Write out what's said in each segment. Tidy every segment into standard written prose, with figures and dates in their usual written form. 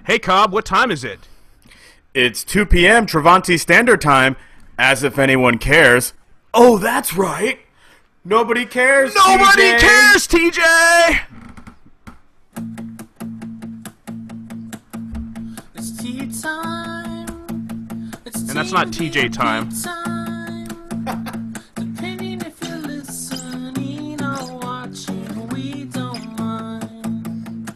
Hey, Cobb, what time is it? It's 2 p.m. Travanti Standard Time, as if anyone cares. Oh, that's right. Nobody cares, Nobody TJ. cares, TJ! It's tea time. And that's not TJ time. Depending if you're listening or watching, we don't mind.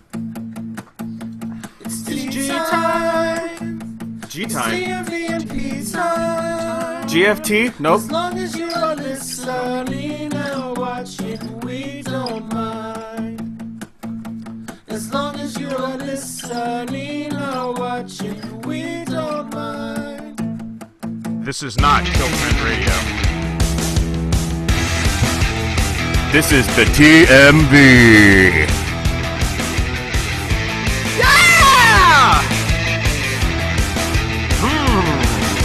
It's tea time. G time. TMV and P time. GFT? Nope. As long as you're listening or watching, we don't mind. As long as you're listening or watching, we don't mind. This is not Killtrend Radio. This is the TMV. Yeah!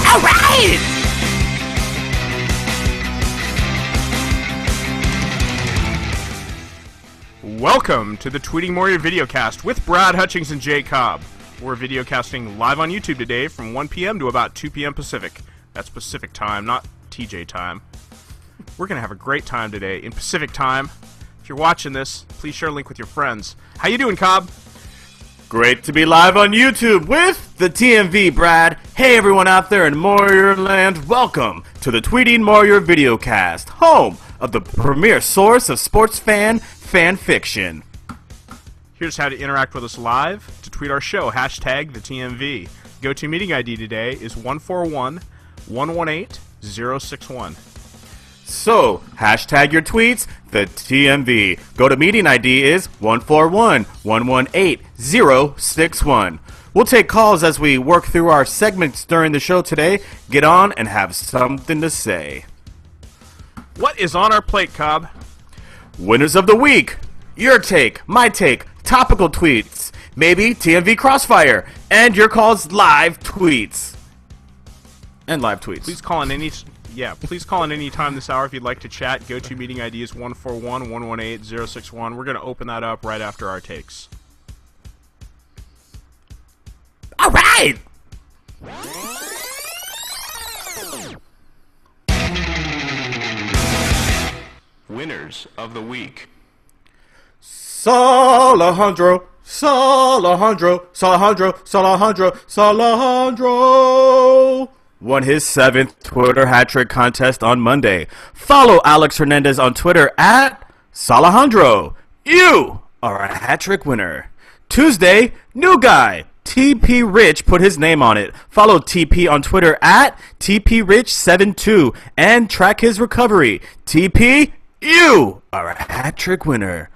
All right. Welcome to the Tweeting Mohr videocast with Brad, Hutchings, and Jay, Cobb. We're videocasting live on YouTube today from 1 p.m. to about 2 p.m. Pacific. That's Pacific time, not TJ time. We're going to have a great time today in Pacific time. If you're watching this, please share a link with your friends. How you doing, Cobb? Great to be live on YouTube with the TMV, Brad. Hey, everyone out there in Mohrland. Welcome to the Tweeting Mohr videocast, home of the premier source of sports fan fiction. Here's how to interact with us live. To tweet our show, hashtag TheTMV. GoToMeeting ID today is 141-118-061. So, hashtag your tweets, the TMV. GoToMeeting ID is 141-118-061. We'll take calls as we work through our segments during the show today. Get on and have something to say. What is on our plate, Cobb? Winners of the week. Your take, my take, topical tweets, maybe TMV Crossfire, and your call's live tweets. And live tweets. Please call in any time this hour if you'd like to chat. GoToMeeting ID is 141-118-061. We're going to open that up right after our takes. All right. Winners of the week. Salahondro won his 7th Twitter hat trick contest on Monday. Follow Alex Hernandez on Twitter at Salahondro. You are a hat trick winner. Tuesday, new guy. TP Rich put his name on it. Follow TP on Twitter at TPRich72 and track his recovery. TP, you are a hat trick winner.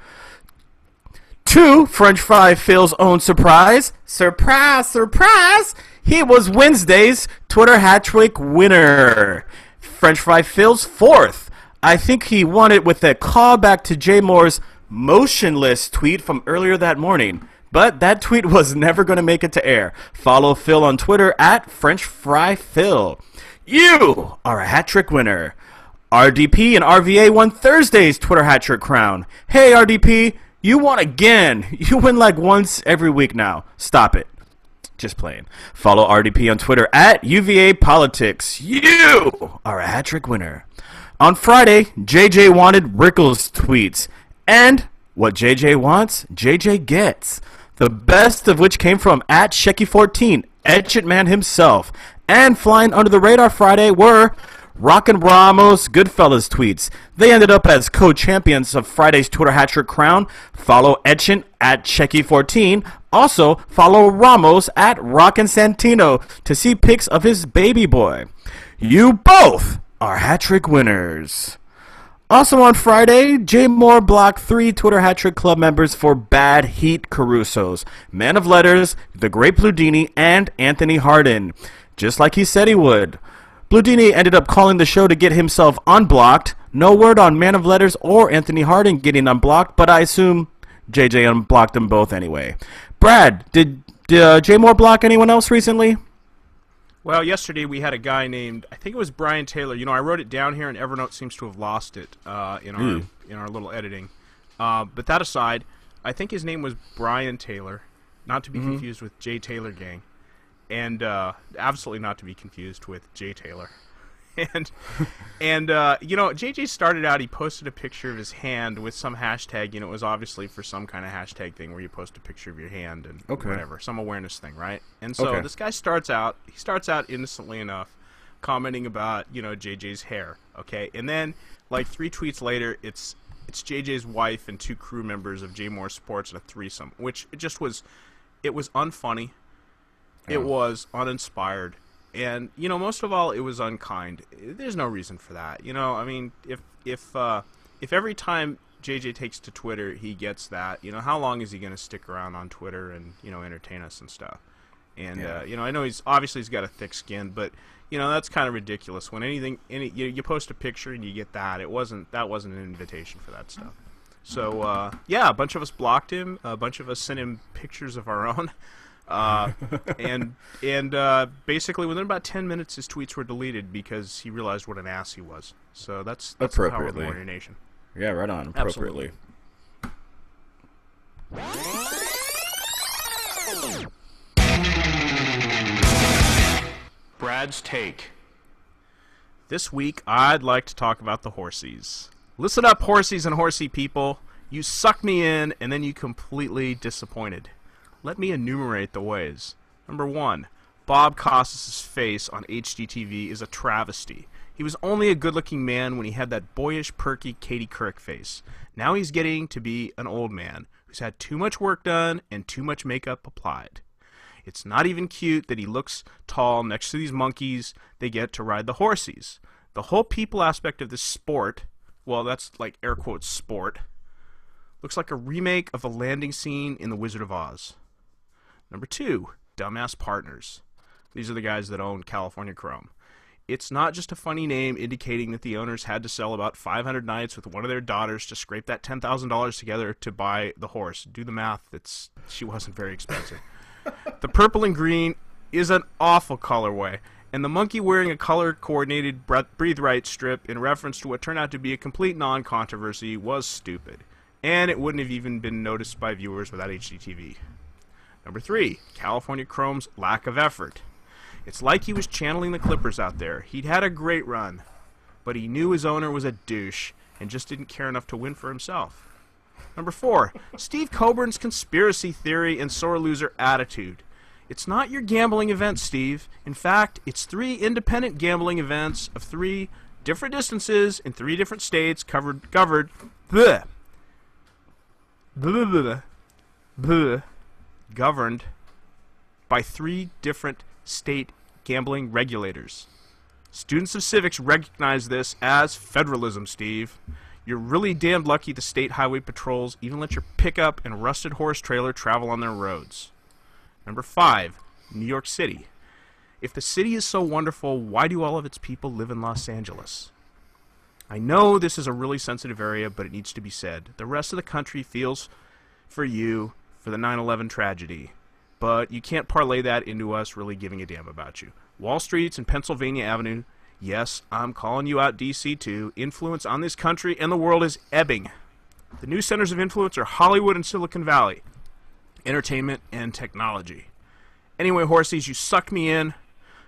2, French Fry Phil's own surprise. Surprise! He was Wednesday's Twitter hat trick winner. French Fry Phil's 4th. I think he won it with a callback to Jay Mohr's motionless tweet from earlier that morning. But that tweet was never going to make it to air. Follow Phil on Twitter at French Fry Phil. You are a hat trick winner. RDP and RVA won Thursday's Twitter hat trick crown. Hey RDP, you won again. You win like once every week now. Stop it. Just playing. Follow RDP on Twitter at UVA Politics. You are a hat trick winner. On Friday, JJ wanted Rickles tweets. And what JJ wants, JJ gets. The best of which came from at Shecky14, Etchit Man himself. And flying under the radar Friday were Rockin' Ramos Goodfellas tweets. They ended up as co-champions of Friday's Twitter hat trick crown. Follow Etchit at Checky14. Also, follow Ramos at Rockin' Santino to see pics of his baby boy. You both are hat trick winners. Also on Friday, Jay Mohr blocked 3 Twitter hat trick club members for bad heat Carusos. Man of Letters, The Great Bludini, and Anthony Harden. Just like he said he would. Bludini ended up calling the show to get himself unblocked. No word on Man of Letters or Anthony Harden getting unblocked, but I assume JJ unblocked them both anyway. Brad, did Jay Mohr block anyone else recently? Well, yesterday we had a guy named, I think it was Brian Taylor. You know, I wrote it down here, and Evernote seems to have lost it in our little editing. But that aside, I think his name was Brian Taylor. not to be confused with Jay Taylor Gang, and absolutely not to be confused with Jay Taylor. And you know, JJ started out, he posted a picture of his hand with some hashtag, you know, it was obviously for some kind of hashtag thing where you post a picture of your hand and whatever, some awareness thing, right? And so this guy starts out innocently enough, commenting about, you know, JJ's hair, okay? And then, like 3 tweets later, it's JJ's wife and 2 crew members of Jay Mohr Sports in a threesome, which it was unfunny, it was uninspired. And, you know, most of all, it was unkind. There's no reason for that. You know, I mean, if every time JJ takes to Twitter he gets that, you know, how long is he going to stick around on Twitter and, you know, entertain us and stuff? And, you know, I know he's got a thick skin, but, you know, that's kind of ridiculous. When you post a picture and you get that, that wasn't an invitation for that stuff. So, yeah, a bunch of us blocked him. A bunch of us sent him pictures of our own. And basically within about 10 minutes his tweets were deleted because he realized what an ass he was. So that's the power of Warrior Nation. Yeah, right on. Appropriately. Brad's take. This week I'd like to talk about the horsies. Listen up, horsies and horsey people. You suck me in and then you completely disappointed. Let me enumerate the ways. Number 1, Bob Costas' face on HGTV is a travesty. He was only a good-looking man when he had that boyish, perky Katie Couric face. Now he's getting to be an old man who's had too much work done and too much makeup applied. It's not even cute that he looks tall next to these monkeys they get to ride the horsies. The whole people aspect of this sport, well, that's like air quotes sport, looks like a remake of a landing scene in The Wizard of Oz. Number 2, dumbass partners. These are the guys that own California Chrome. It's not just a funny name indicating that the owners had to sell about 500 nights with one of their daughters to scrape that $10,000 together to buy the horse. Do the math. She wasn't very expensive. The purple and green is an awful colorway, and the monkey wearing a color-coordinated Breathe Right strip in reference to what turned out to be a complete non-controversy was stupid, and it wouldn't have even been noticed by viewers without HGTV. Number 3, California Chrome's lack of effort. It's like he was channeling the Clippers out there. He'd had a great run, but he knew his owner was a douche and just didn't care enough to win for himself. Number 4, Steve Coburn's conspiracy theory and sore loser attitude. It's not your gambling event, Steve. In fact, it's 3 independent gambling events of 3 different distances in 3 different states governed by 3 different state gambling regulators. Students of civics recognize this as federalism, Steve. You're really damned lucky the state highway patrols even let your pickup and rusted horse trailer travel on their roads. Number 5, New York City. If the city is so wonderful, why do all of its people live in Los Angeles? I know this is a really sensitive area, but it needs to be said. The rest of the country feels for you for the 9/11 tragedy, but you can't parlay that into us really giving a damn about you. Wall Street's and Pennsylvania Avenue, yes, I'm calling you out, DC too. Influence on this country and the world is ebbing. The new centers of influence are Hollywood and Silicon Valley, entertainment and technology. Anyway, horsies, you sucked me in.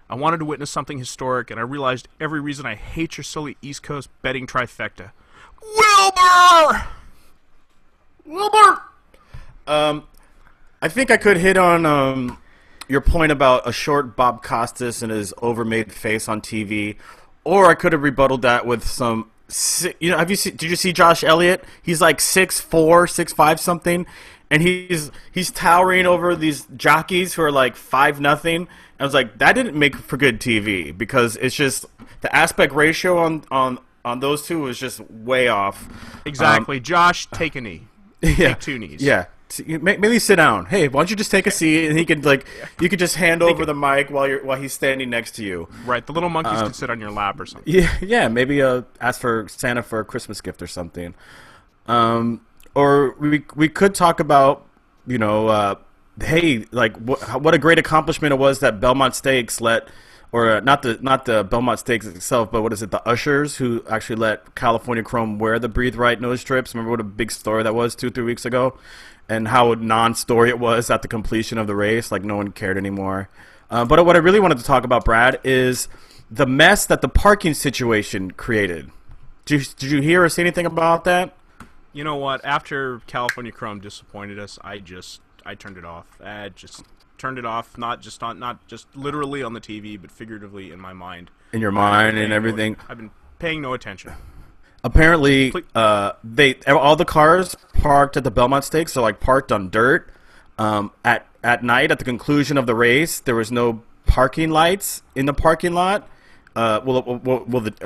I wanted to witness something historic, and I realized every reason I hate your silly East Coast betting trifecta. Wilbur! I think I could hit on your point about a short Bob Costas and his overmade face on TV, or I could have rebutted that with some. You know, did you see Josh Elliott? He's like 6'4", 6'5", something, and he's towering over these jockeys who are like 5-0. I was like, that didn't make for good TV because it's just the aspect ratio on those two was just way off. Exactly. Josh, take a knee. Yeah, take 2 knees. Yeah. Maybe sit down. Hey, why don't you just take a seat and he could you could just hand over the mic while he's standing next to you. Right, the little monkeys can sit on your lap or something. Yeah. Maybe ask for Santa for a Christmas gift or something. Or we could talk about hey, like what a great accomplishment it was that Belmont Stakes let or not the Belmont Stakes itself, but what is it? The ushers who actually let California Chrome wear the Breathe Right nose strips. Remember what a big story that was 2-3 weeks ago, and how a non-story it was at the completion of the race. Like no one cared anymore. But what I really wanted to talk about, Brad, is the mess that the parking situation created. Did you hear or see anything about that? You know what? After California Chrome disappointed us, I turned it off. I just turned it off, not just literally on the TV, but figuratively in my mind. In your mind and everything. I've been paying no attention. Apparently, all the cars parked at the Belmont Stakes, so like parked on dirt. At night, at the conclusion of the race, there was no parking lights in the parking lot. I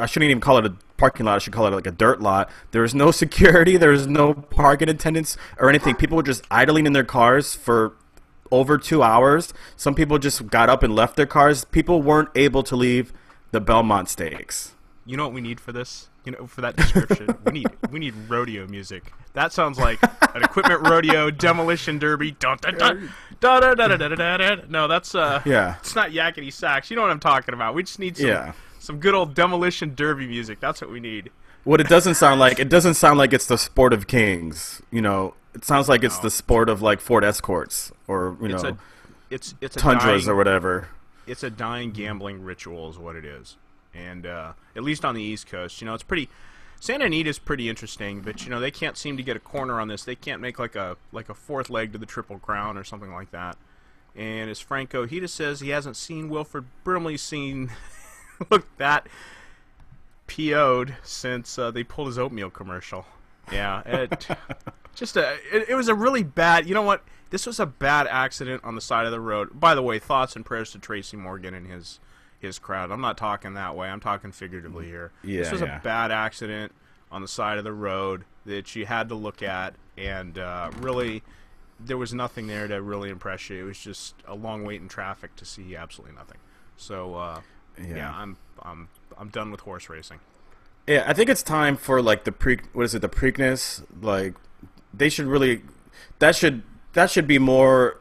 shouldn't even call it a parking lot. I should call it like a dirt lot. There was no security. There was no parking attendants or anything. People were just idling in their cars for over 2 hours. Some people just got up and left their cars. People weren't able to leave the Belmont Stakes. You know what we need for this? You know, for that description, we need rodeo music. That sounds like an equipment rodeo, demolition derby. Dun, dun, dun, dun, dun, dun, dun, dun, dun. No, that's it's not yakety sax. You know what I'm talking about. We just need some good old demolition derby music. That's what we need. What it doesn't sound like it's the sport of kings. You know, it sounds like it's the sport of like Ford Escorts or it's a Tundras dying, or whatever. It's a dying gambling ritual is what it is. And at least on the East Coast, you know, it's pretty. Santa Anita's pretty interesting, but you know they can't seem to get a corner on this. They can't make like a fourth leg to the Triple Crown or something like that. And as Franco Hita says, he hasn't seen Wilford Brimley look that PO'd since they pulled his oatmeal commercial. Yeah, it was a really bad. You know what? This was a bad accident on the side of the road. By the way, thoughts and prayers to Tracy Morgan and his crowd. I'm not talking that way. I'm talking figuratively here. Yeah, this was a bad accident on the side of the road that you had to look at, and really, there was nothing there to really impress you. It was just a long wait in traffic to see absolutely nothing. So, I'm done with horse racing. Yeah, I think it's time for like the Preakness. Like, they should really that should be more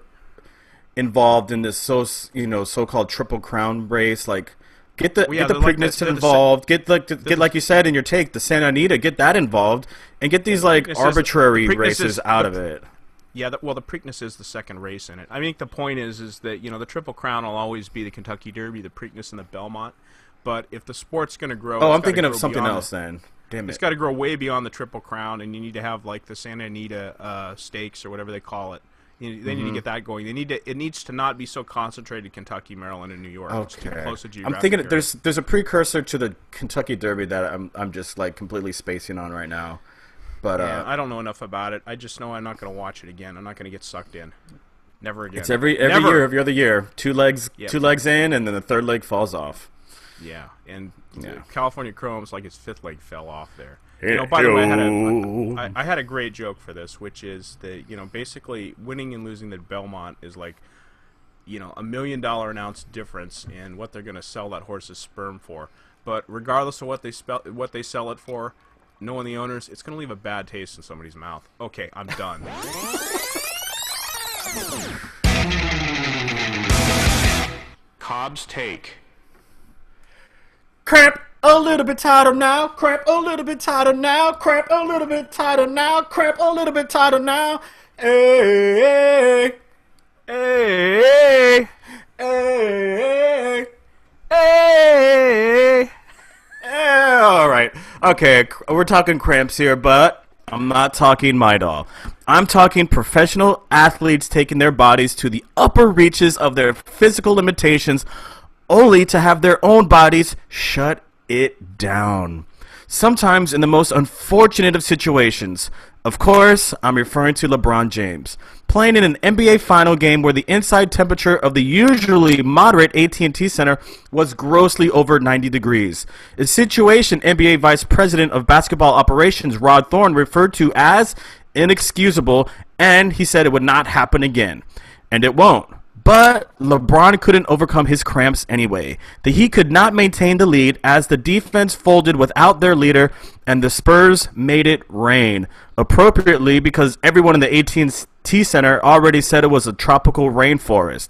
involved in this so-called Triple Crown race. Like get the Preakness involved, get like you said in your take, the Santa Anita, get that involved, and get these like arbitrary races out of it. Yeah, the Preakness is the second race in it. I think the point is that the Triple Crown will always be the Kentucky Derby, the Preakness, and the Belmont. But if the sport's going to grow, I'm thinking of something else then. Damn it. It's got to grow way beyond the Triple Crown, and you need to have like the Santa Anita Stakes or whatever they call it. They need to get that going. It needs to not be so concentrated Kentucky, Maryland, and New York. Okay. It's too close to I'm thinking there's a precursor to the Kentucky Derby that I'm just like completely spacing on right now. But I don't know enough about it. I just know I'm not going to watch it again. I'm not going to get sucked in. Never again. It's every other year. Two legs in, and then the third leg falls off. Yeah, and California Chrome's like his fifth leg fell off there. By the way, I had a great joke for this, which is that basically winning and losing at Belmont is like $1 million an ounce difference in what they're going to sell that horse's sperm for. But regardless of what they sell it for, knowing the owners, it's going to leave a bad taste in somebody's mouth. Okay, I'm done. Cobb's take. Cramp a little bit tighter now. Cramp a little bit tighter now. Cramp a little bit tighter now. Cramp a little bit tighter now. Hey, hey, hey, hey. All right. Okay, we're talking cramps here, but I'm not talking Midol. I'm talking professional athletes taking their bodies to the upper reaches of their physical limitations only to have their own bodies shut it down. Sometimes in the most unfortunate of situations. Of course, I'm referring to LeBron James, playing in an NBA final game where the inside temperature of the usually moderate AT&T Center was grossly over 90 degrees. A situation NBA Vice President of Basketball Operations Rod Thorne referred to as inexcusable, and he said it would not happen again. And it won't. But LeBron couldn't overcome his cramps anyway. The Heat could not maintain the lead as the defense folded without their leader, and the Spurs made it rain. Appropriately, because everyone in the AT&T Center already said it was a tropical rainforest.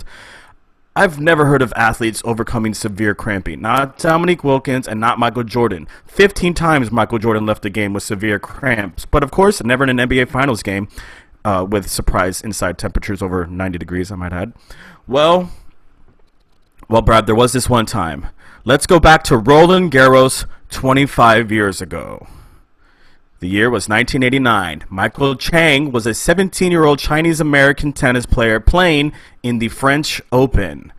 I've never heard of athletes overcoming severe cramping. Not Dominique Wilkins and not Michael Jordan. 15 times Michael Jordan left the game with severe cramps. But, of course, never in an NBA Finals game with surprise inside temperatures over 90 degrees, I might add. Well, Brad, there was this one time. Let's go back to Roland Garros 25 years ago. The year was 1989. Michael Chang was a 17-year-old Chinese-American tennis player playing in the French Open.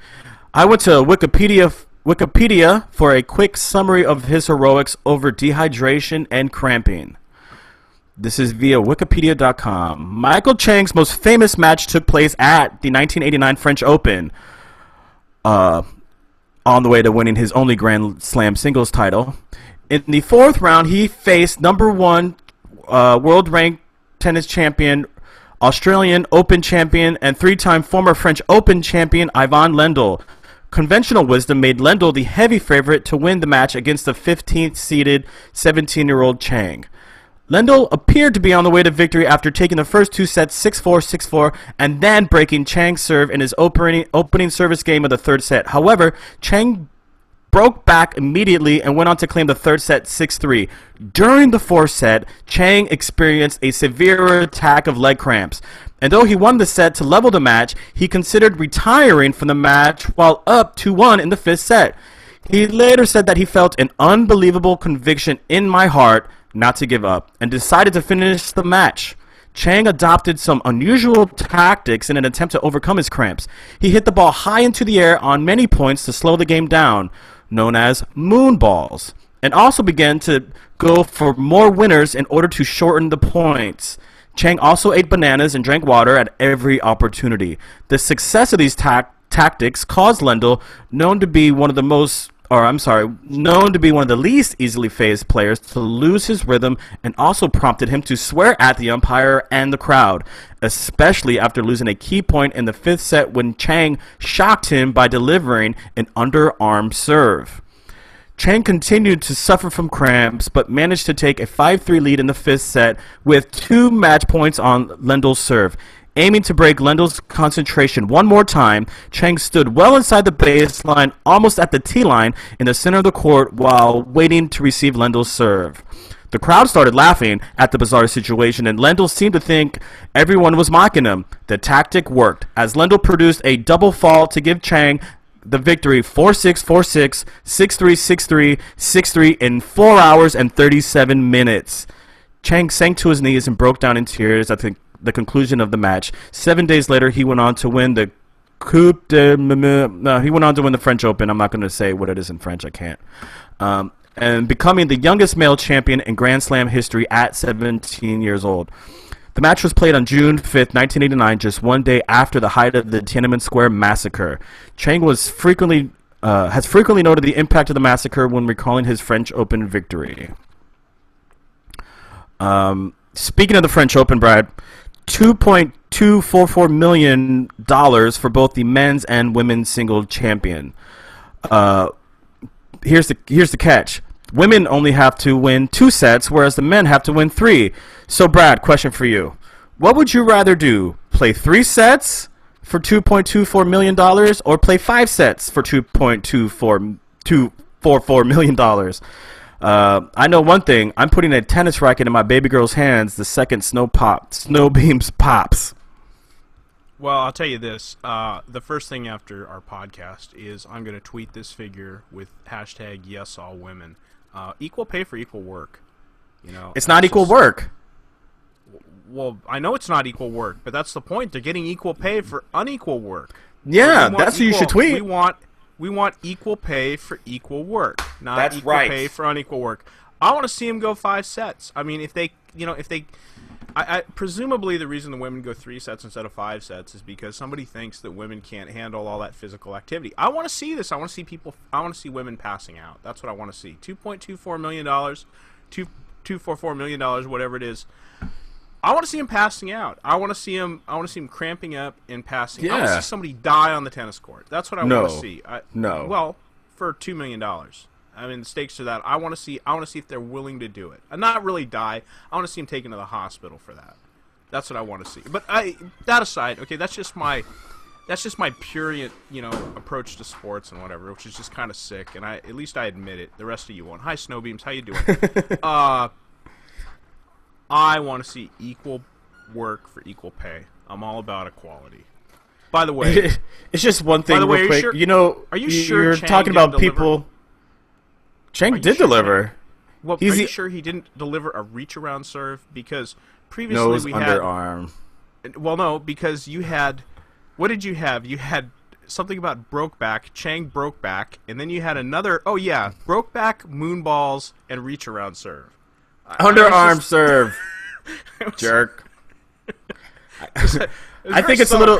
I went to Wikipedia for a quick summary of his heroics over dehydration and cramping. This is via Wikipedia.com. Michael Chang's most famous match took place at the 1989 French Open, on the way to winning his only Grand Slam singles title. In the fourth round, he faced number one world-ranked tennis champion, Australian Open champion, and three-time former French Open champion Ivan Lendl. Conventional wisdom made Lendl the heavy favorite to win the match against the 15th-seeded 17-year-old Chang. Lendl appeared to be on the way to victory after taking the first two sets 6-4, 6-4, and then breaking Chang's serve in his opening service game of the third set. However, Chang broke back immediately and went on to claim the third set 6-3. During the fourth set, Chang experienced a severe attack of leg cramps. And though he won the set to level the match, he considered retiring from the match while up 2-1 in the fifth set. He later said that he felt an unbelievable conviction in my heart not to give up and decided to finish the match. Chang adopted some unusual tactics in an attempt to overcome his cramps. He hit the ball high into the air on many points to slow the game down, known as moon balls, and also began to go for more winners in order to shorten the points. Chang also ate bananas and drank water at every opportunity. The success of these tactics caused Lendl, known to be one of the least easily phased players, to lose his rhythm, and also prompted him to swear at the umpire and the crowd, especially after losing a key point in the fifth set when Chang shocked him by delivering an underarm serve. Chang continued to suffer from cramps, but managed to take a 5-3 lead in the fifth set with 2 match points on Lendl's serve. Aiming to break Lendl's concentration one more time, Chang stood well inside the baseline, almost at the tee line in the center of the court while waiting to receive Lendl's serve. The crowd started laughing at the bizarre situation, and Lendl seemed to think everyone was mocking him. The tactic worked, as Lendl produced a double fall to give Chang the victory 4-6, 4-6, 6-3, 6-3, 6-3 in 4 hours and 37 minutes. Chang sank to his knees and broke down in tears at the conclusion of the match. 7 days later, he went on to win the French Open. I'm not going to say what it is in French. I can't. And becoming the youngest male champion in Grand Slam history at 17 years old. The match was played on June 5th, 1989, just 1 day after the height of the Tiananmen Square massacre. Chang has frequently noted the impact of the massacre when recalling his French Open victory. Speaking of the French Open, Brad, $2.244 million for both the men's and women's single champion. Here's the catch. Women only have to win 2 sets, whereas the men have to win 3. So, Brad, question for you. What would you rather do? Play 3 sets for $2.24 million or play 5 sets for $2.244 million? I know one thing. I'm putting a tennis racket in my baby girl's hands the second Snowbeams pops. Well, I'll tell you this. The first thing after our podcast is I'm going to tweet this figure with hashtag #YesAllWomen. Equal pay for equal work. You know, it's not equal work. Well, I know it's not equal work, but that's the point. They're getting equal pay for unequal work. Yeah, that's what you should tweet. We want equal pay for equal work, not equal pay for unequal work. I want to see them go 5 sets. I mean, presumably the reason the women go 3 sets instead of 5 sets is because somebody thinks that women can't handle all that physical activity. I want to see this. I want to see women passing out. That's what I want to see. $2.24 million, $2.44 million, whatever it is. I want to see him passing out. I want to see him cramping up and passing. Yeah. I want to see somebody die on the tennis court. That's what I want to see. Well, for $2 million. I mean, the stakes are that. I want to see if they're willing to do it. And not really die. I want to see him taken to the hospital for that. That's what I want to see. But that aside, okay, that's just my that's just my purient, approach to sports and whatever, which is just kind of sick. And at least I admit it. The rest of you won't. Hi, Snowbeams. How you doing? I want to see equal work for equal pay. I'm all about equality. By the way, it's just one thing. By the way, real quick. are you sure you're Chang talking about didn't people? Chang did deliver. Well, are you sure he didn't deliver a reach around serve? Because previously no, it was we underarm. Well, no, because you had. What did you have? You had something about broke back. Chang broke back, and then you had another. Oh yeah, broke back, moonballs, and reach around serve. Underarm serve. Jerk. I think it's a little.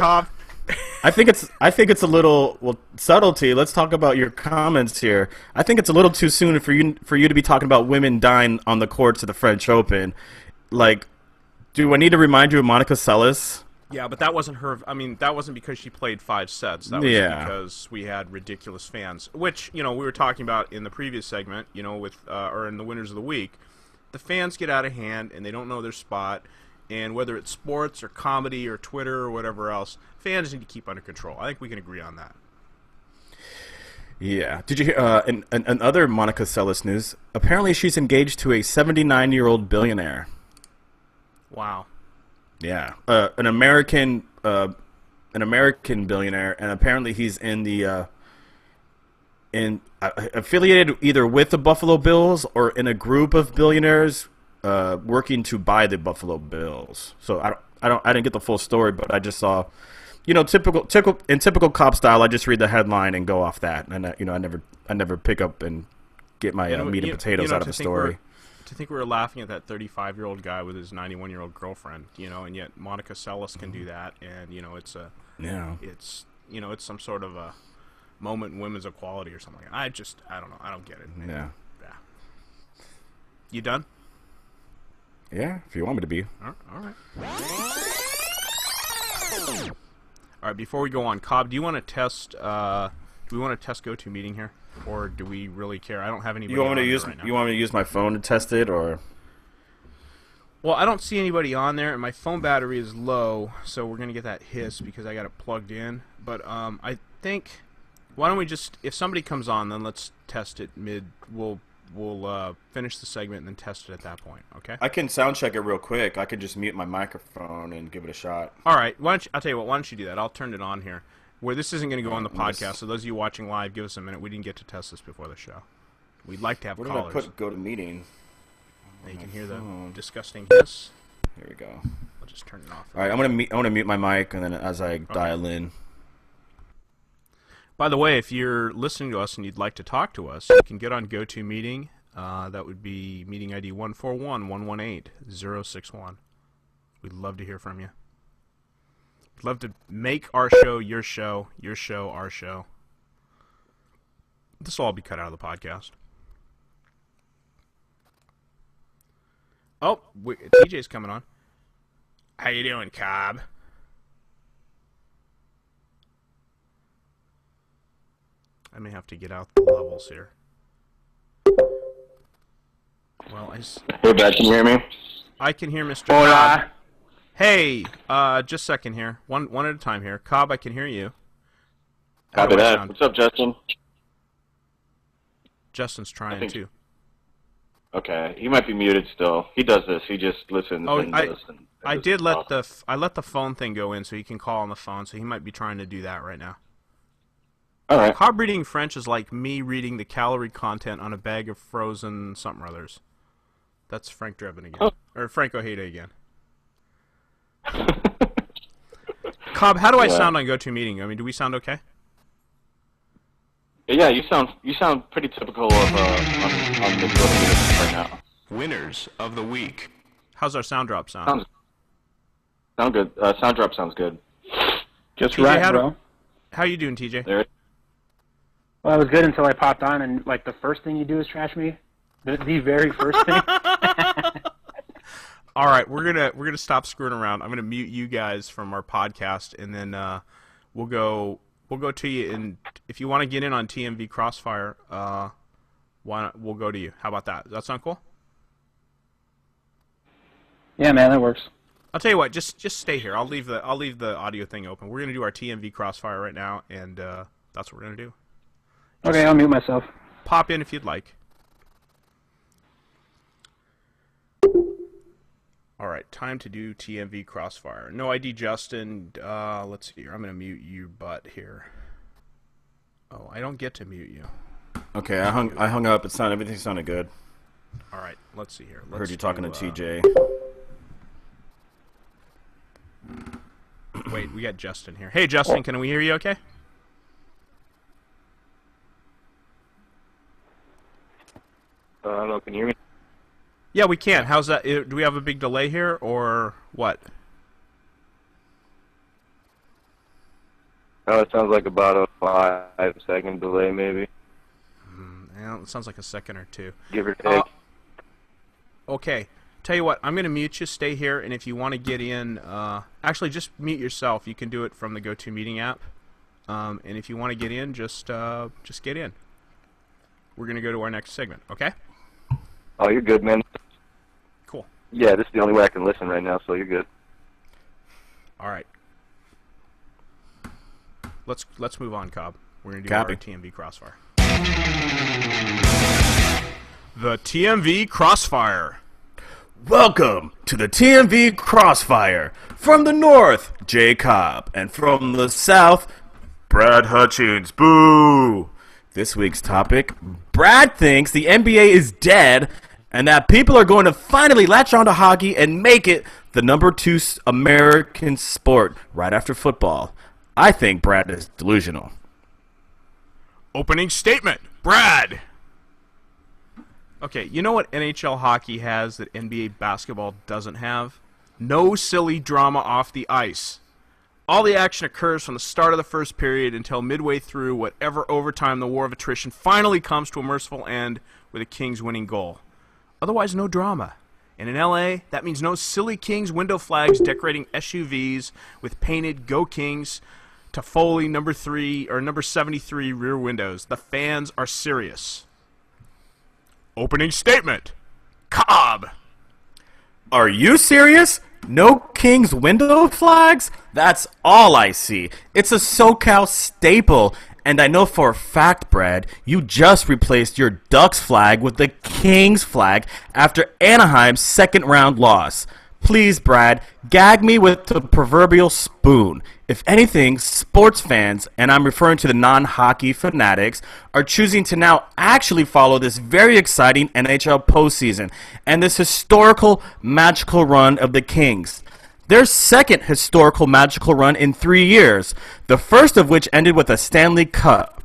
I think it's a little subtlety. Let's talk about your comments here. I think it's a little too soon for you to be talking about women dying on the courts of the French Open. Like, do I need to remind you of Monica Seles? Yeah, but that wasn't her. I mean, that wasn't because she played 5 sets. That was because we had ridiculous fans, which we were talking about in the previous segment. With or in the winners of the week, the fans get out of hand and they don't know their spot. And whether it's sports or comedy or Twitter or whatever else, fans need to keep under control. I think we can agree on that. Yeah. Did you hear in other Monica Seles news? Apparently she's engaged to a 79-year-old billionaire. Wow. Yeah. An American billionaire, and apparently he's in the affiliated either with the Buffalo Bills or in a group of billionaires working to buy the Buffalo Bills. So I didn't get the full story, but I just saw, typical Cobb style. I just read the headline and go off that, and I never pick up and get my meat and potatoes out of the story. To think we were laughing at that 35-year-old guy with his 91-year-old girlfriend, and yet Monica Seles can do that, and it's it's some sort of a moment in women's equality or something. I don't know. I don't get it. Yeah. You done? Yeah, if you want me to be. All right. All right, before we go on, Cobb, do you want to test do we want to test GoToMeeting here, or do we really care? I don't have anybody. You want me to use my phone to test it, or? Well, I don't see anybody on there, and my phone battery is low, so we're gonna get that hiss because I got it plugged in. But I think, why don't we just, if somebody comes on, then let's test it mid. We'll finish the segment and then test it at that point, okay? I can sound check it real quick. I can just mute my microphone and give it a shot. All right. I'll tell you what. Why don't you do that? I'll turn it on here. Where this isn't going to go on the podcast, so those of you watching live, give us a minute. We didn't get to test this before the show. We'd like to have callers. Where did I put GoToMeeting? Now you can hear the disgusting hiss. Here we go. I'll just turn it off. All right. I'm gonna mute my mic, and then as I dial in. By the way, if you're listening to us and you'd like to talk to us, you can get on GoToMeeting. That would be meeting ID 141-118-061. We'd love to hear from you. We'd love to make our show, your show, our show. This will all be cut out of the podcast. Oh, TJ's coming on. How you doing, Cobb? I may have to get out the levels here. Well, Hey, Brad, can you hear me? I can hear Mr. Cobb. Hey, just a second here. One at a time here. Cobb, I can hear you. Copy that. What's up, Justin? Justin's trying too. Okay, he might be muted still. He does this. He just listens. Oh, I did let the phone thing go in so he can call on the phone. So he might be trying to do that right now. All right. Cobb reading French is like me reading the calorie content on a bag of frozen something or others. That's Frank Drebin again. Oh. Or Frank Ojeda again. Cobb, how do I sound on GoToMeeting? I mean, do we sound okay? Yeah, you sound pretty typical of on the GoToMeeting right now. Winners of the week. How's our sound drop sound? Sound good. Sound drop sounds good. Just TJ, right, bro. How you doing, TJ? There. Well, I was good until I popped on, and like the first thing you do is trash me. The very first thing. All right, we're gonna stop screwing around. I'm gonna mute you guys from our podcast, and then we'll go to you. And if you want to get in on TMV Crossfire, we'll go to you. How about that? Does that sound cool? Yeah, man, that works. I'll tell you what. Just stay here. I'll leave the audio thing open. We're gonna do our TMV Crossfire right now, and that's what we're gonna do. Okay, I'll mute myself. Pop in if you'd like. All right, time to do TMV Crossfire. No ID, Justin. Let's see here. I'm gonna mute you, butt here. Oh, I don't get to mute you. Okay, I hung up. Everything sounded good. All right, let's see here. Heard you talking to TJ. Wait, we got Justin here. Hey, Justin, can we hear you? Okay. I don't know. Can you hear me? Yeah, we can. How's that? Do we have a big delay here, or what? Oh, it sounds like about a 5-second delay, maybe. It sounds like a second or two. Give or take. Okay. Tell you what, I'm going to mute you. Stay here, and if you want to get in, actually, just mute yourself. You can do it from the GoToMeeting app. And if you want to get in, just get in. We're going to go to our next segment, okay? Oh, you're good, man. Cool. Yeah, this is the only way I can listen right now, so you're good. All right. Let's move on, Cobb. We're going to do Copy. our TMV Crossfire. The TMV Crossfire. Welcome to the TMV Crossfire. From the north, Jay Cobb, and from the south, Brad Hutchings. Boo! This week's topic: Brad thinks the NBA is dead, and that people are going to finally latch on to hockey and make it the #2 American sport right after football. I think Brad is delusional. Opening statement. Brad. Okay, you know what NHL hockey has that NBA basketball doesn't have? No silly drama off the ice. All the action occurs from the start of the first period until midway through whatever overtime the war of attrition finally comes to a merciful end with a Kings winning goal. Otherwise, no drama. And in LA, that means no silly Kings window flags decorating SUVs with painted Go Kings Toffoli number 3 or number 73 rear windows. The fans are serious. Opening statement. Cobb. Are you serious? No Kings window flags? That's all I see. It's a SoCal staple. And I know for a fact, Brad, you just replaced your Ducks flag with the Kings flag after Anaheim's second round loss. Please, Brad, gag me with the proverbial spoon. If anything, sports fans, and I'm referring to the non-hockey fanatics, are choosing to now actually follow this very exciting NHL postseason and this historical, magical run of the Kings. Their second historical, magical run in 3 years, the first of which ended with a Stanley Cup.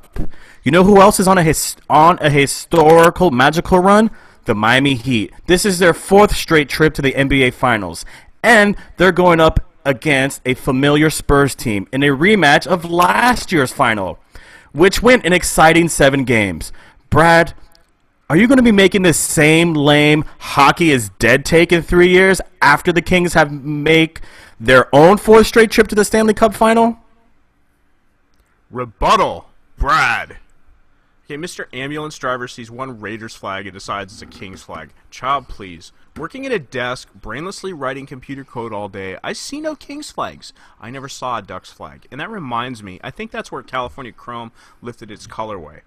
You know who else is on a historical, magical run? The Miami Heat. This is their 4th straight trip to the NBA Finals, and they're going up against a familiar Spurs team in a rematch of last year's final, which went an exciting 7 games. Brad, are you going to be making this same lame hockey is dead take in 3 years after the Kings have make their own 4th straight trip to the Stanley Cup final? Rebuttal. Brad. Okay, Mr. Ambulance Driver sees one Raiders flag and decides it's a Kings flag. Child, please. Working at a desk, brainlessly writing computer code all day, I see no Kings flags. I never saw a Ducks flag. And that reminds me, I think that's where California Chrome lifted its colorway.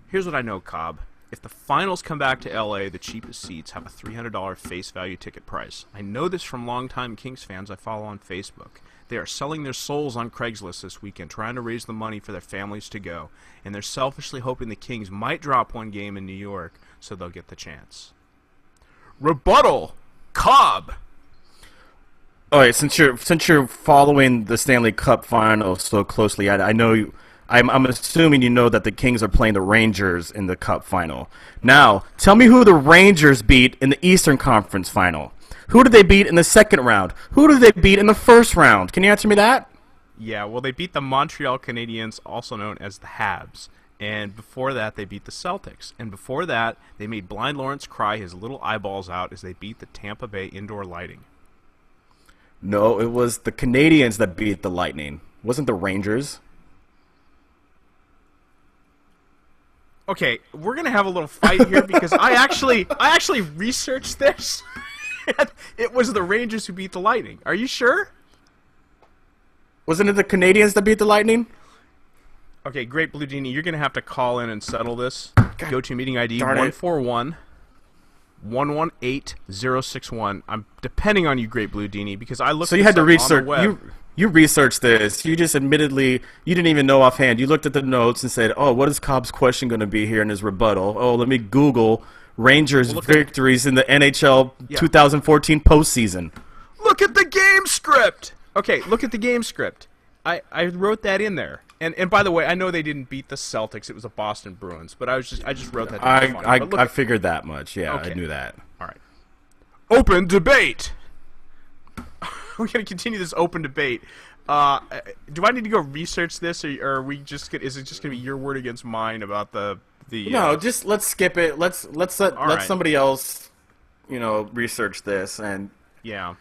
Here's what I know, Cobb. If the finals come back to LA, the cheapest seats have a $300 face value ticket price. I know this from longtime Kings fans I follow on Facebook. They are selling their souls on Craigslist this weekend, trying to raise the money for their families to go. And they're selfishly hoping the Kings might drop one game in New York so they'll get the chance. Rebuttal. Cobb. All right, since you're following the Stanley Cup final so closely, I know you. I'm assuming you know that the Kings are playing the Rangers in the Cup final. Now, tell me who the Rangers beat in the Eastern Conference final. Who did they beat in the second round? Who did they beat in the first round? Can you answer me that? Yeah, well, they beat the Montreal Canadiens, also known as the Habs. And before that, they beat the Celtics. And before that, they made Blind Lawrence cry his little eyeballs out as they beat the Tampa Bay Indoor Lightning. No, it was the Canadiens that beat the Lightning. It wasn't the Rangers. Okay, we're gonna have a little fight here because I actually researched this. It was the Rangers who beat the Lightning. Are you sure? Wasn't it the Canadians that beat the Lightning? Okay, Great Blue Genie, you're going to have to call in and settle this. GoToMeeting ID darn it. 141-118-061. I'm depending on you, Great Blue Genie, because I looked. So you had to this up on research. the web. You researched this. You just admittedly you didn't even know offhand. You looked at the notes and said, "Oh, what is Cobb's question going to be here in his rebuttal?" Oh, let me Google Rangers victories in the NHL 2014 postseason. Look at the game script. Okay, look at the game script. I wrote that in there. And by the way, I know they didn't beat the Celtics. It was the Boston Bruins, but I just wrote that. I figured that much. Yeah, okay. I knew that. All right. Open debate. We're gonna continue this open debate. Do I need to go research this, or are we just? Is it just gonna be your word against mine about the? No, just let's skip it. Let's let somebody else, research this and. Yeah.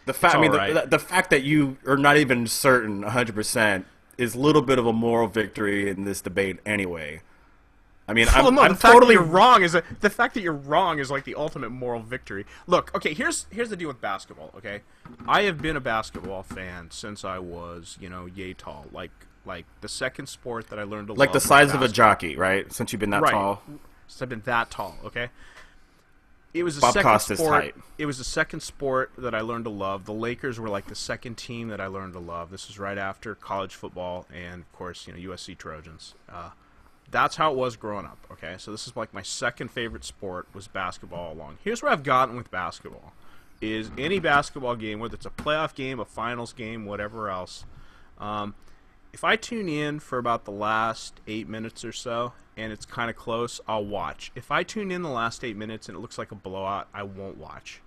The fact that you are not even certain 100% is a little bit of a moral victory in this debate anyway. I mean, I'm totally wrong. The fact that you're wrong is like the ultimate moral victory. Look, okay, here's the deal with basketball. Okay, I have been a basketball fan since I was yay tall, like the second sport that I learned to love. Like the size of a jockey, right? Since you've been that tall. Since I've been that tall. Okay. It was Bob Costas height. It was the second sport that I learned to love. The Lakers were like the second team that I learned to love. This was right after college football and, of course, USC Trojans. That's how it was growing up. Okay, so this is like my second favorite sport was basketball along. Here's where I've gotten with basketball: is any basketball game, whether it's a playoff game, a finals game, whatever else. If I tune in for about the last 8 minutes or so, and it's kind of close, I'll watch. If I tune in the last 8 minutes and it looks like a blowout, I won't watch.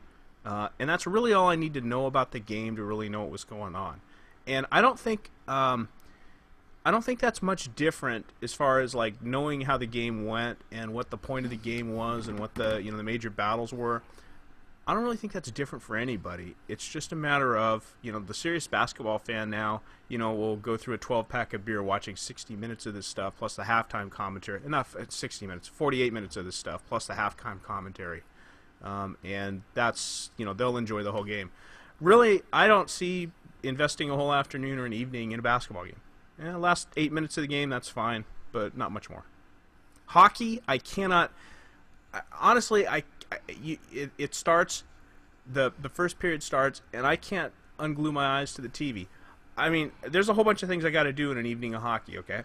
And that's really all I need to know about the game to really know what was going on. And I don't think that's much different as far as like knowing how the game went and what the point of the game was and what the the major battles were. I don't really think that's different for anybody. It's just a matter of, the serious basketball fan now, will go through a 12-pack of beer watching 60 minutes of this stuff, plus the halftime commentary. Enough, 60 minutes, 48 minutes of this stuff, plus the halftime commentary. And that's, they'll enjoy the whole game. Really, I don't see investing a whole afternoon or an evening in a basketball game. Last 8 minutes of the game, that's fine, but not much more. Hockey, I cannot... Honestly, it starts, the first period starts, and I can't unglue my eyes to the TV. I mean, there's a whole bunch of things I got to do in an evening of hockey, okay?